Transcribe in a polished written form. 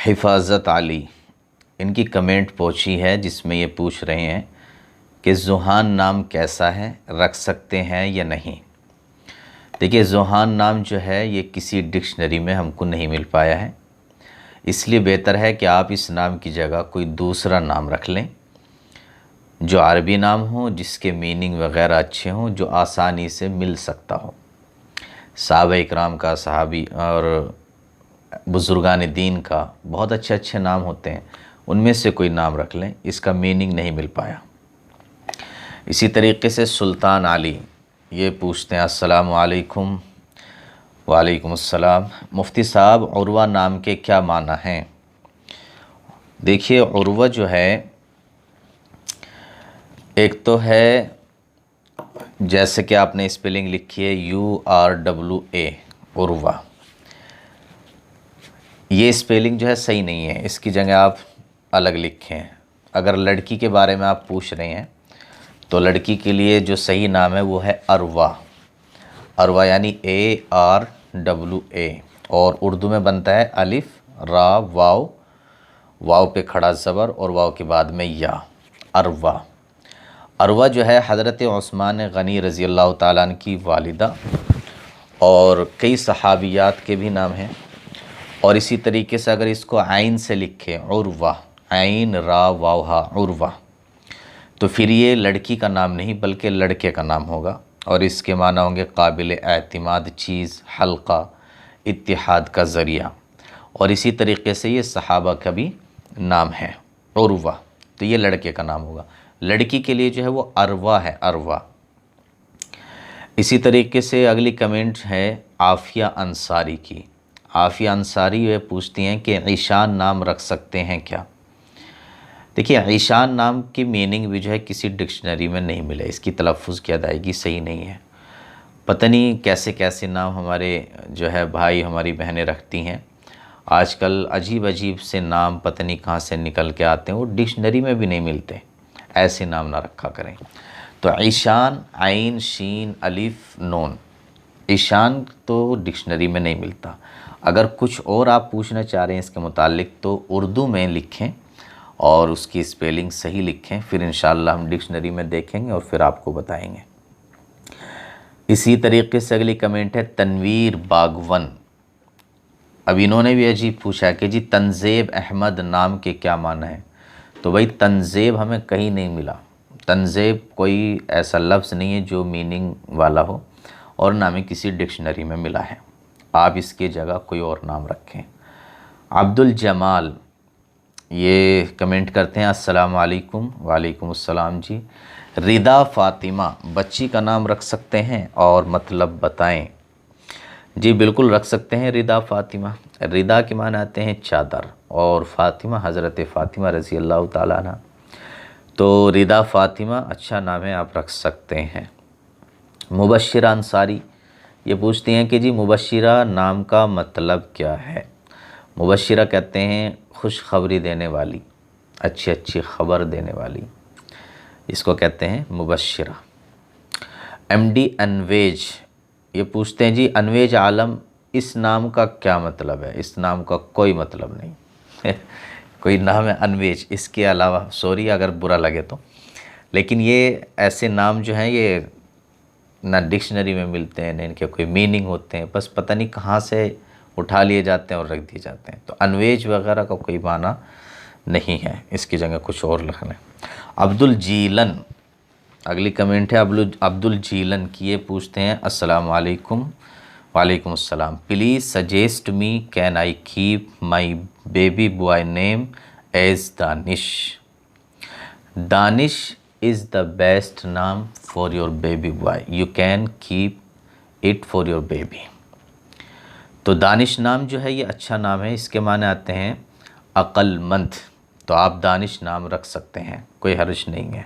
हिफाजत अली, इनकी कमेंट पहुंची है जिसमें ये पूछ रहे हैं कि ज़ुहान नाम कैसा है, रख सकते हैं या नहीं। देखिए, ज़ुहान नाम जो है ये किसी डिक्शनरी में हमको नहीं मिल पाया है, इसलिए बेहतर है कि आप इस नाम की जगह कोई दूसरा नाम रख लें जो अरबी नाम हो, जिसके मीनिंग वगैरह अच्छे हों, जो आसानी से मिल सकता हो। सहाबा इकराम का, सहाबी और बुज़ुर्गान दीन का बहुत अच्छे अच्छे नाम होते हैं, उनमें से कोई नाम रख लें, इसका मीनिंग नहीं मिल पाया। इसी तरीके से सुल्तान अली ये पूछते हैं, अस्सलाम वालेकुम। वालेकुम अस्सलाम। मुफ्ती साहब, उर्वा नाम के क्या माना हैं? देखिए, उर्वा जो है एक तो है जैसे कि आपने स्पेलिंग लिखी है URWA, उर्वा, ये स्पेलिंग जो है सही नहीं है, इसकी जगह आप अलग लिखें। अगर लड़की के बारे में आप पूछ रहे हैं तो लड़की के लिए जो सही नाम है वो है अरवा। अरवा यानी ARWA, और उर्दू में बनता है अलिफ रा वाव, वाव पे खड़ा ज़बर और वाव के बाद में या, अरवा। अरवा जो है हज़रत उस्मान गनी रज़ी अल्लाह ताला अन्हु की वालिदा और कई सहाबियात के भी नाम हैं। और इसी तरीके से अगर इसको आइन से लिखें, उर्वा, आइन रा वाव हा, उर्वा, तो फिर ये लड़की का नाम नहीं बल्कि लड़के का नाम होगा, और इसके माना होंगे काबिल एतमाद चीज़, हल्का, इत्तिहाद का ज़रिया। और इसी तरीके से ये सहाबा का भी नाम है उर्वा, तो ये लड़के का नाम होगा। लड़की के लिए जो है वो अरवा है, अरवा। इसी तरीके से अगली कमेंट है आफ़िया अंसारी की। आफ़िया अंसारी ये पूछती हैं कि ईशान नाम रख सकते हैं क्या? देखिए, ईशान नाम की मीनिंग भी जो है किसी डिक्शनरी में नहीं मिला, इसकी तलफ़्फ़ुज़ की अदायगी सही नहीं है। पता नहीं कैसे कैसे नाम हमारे जो है भाई, हमारी बहनें रखती हैं। आजकल अजीब अजीब से नाम पता नहीं कहाँ से निकल के आते हैं, वो डिक्शनरी में भी नहीं मिलते। ऐसे नाम ना रखा करें। तो ईशान, आइन शीन अलिफ नून, ईशान तो डिक्शनरी में नहीं मिलता। अगर कुछ और आप पूछना चाह रहे हैं इसके मुतालिक तो उर्दू में लिखें और उसकी स्पेलिंग सही लिखें, फिर इंशाअल्लाह हम डिक्शनरी में देखेंगे और फिर आपको बताएंगे। इसी तरीके से अगली कमेंट है तनवीर बागवन। अब इन्होंने भी अजीब पूछा कि जी तंज़ेब अहमद नाम के क्या माना है? तो भाई, तंज़ेब हमें कहीं नहीं मिला। तंज़ेब कोई ऐसा लफ्ज़ नहीं है जो मीनिंग वाला हो, और ना ही किसी डिक्शनरी में मिला है। आप इसकी जगह कोई और नाम रखें। अब्दुल जमाल ये कमेंट करते हैं, अस्सलाम वालेकुम। वालेकुम अस्सलाम जी। रिदा फ़ातिमा बच्ची का नाम रख सकते हैं और मतलब बताएं? जी बिल्कुल रख सकते हैं, रिदा फ़ातिमा। रिदा के माने आते हैं चादर, और फ़ातिमा हज़रत फ़ातिमा रज़ी अल्लाह ताला अन्हा, तो रिदा फ़ातिमा अच्छा नाम है, आप रख सकते हैं। मुबश्शिरा अंसारी ये पूछती हैं कि जी मुबश्शिरा नाम का मतलब क्या है? मुबश्शिरा कहते हैं खुशखबरी देने वाली, अच्छी अच्छी खबर देने वाली, इसको कहते हैं मुबश्शिरा। MD अनवेज ये पूछते हैं, जी अनवेज आलम, इस नाम का क्या मतलब है? इस नाम का कोई मतलब नहीं कोई नाम है अनवेज, इसके अलावा सॉरी अगर बुरा लगे तो, लेकिन ये ऐसे नाम जो हैं ये ना डिक्शनरी में मिलते हैं, ना इनके कोई मीनिंग होते हैं, बस पता नहीं कहाँ से उठा लिए जाते हैं और रख दिए जाते हैं। तो अनवेज वगैरह का कोई माना नहीं है, इसकी जगह कुछ और लिख लें। अब्दुल जीलन, अगली कमेंट है अब्दुल जीलन की। ये पूछते हैं, अस्सलाम वालेकुम। वालेकुम अस्सलाम। Please suggest me, can I keep my baby boy name as Danish? Danish is the best name for your baby boy. You can keep it for your baby. तो दानिश नाम जो है ये अच्छा नाम है, इसके माने आते हैं अक्लमंद, तो आप दानिश नाम रख सकते हैं, कोई हर्ज नहीं है।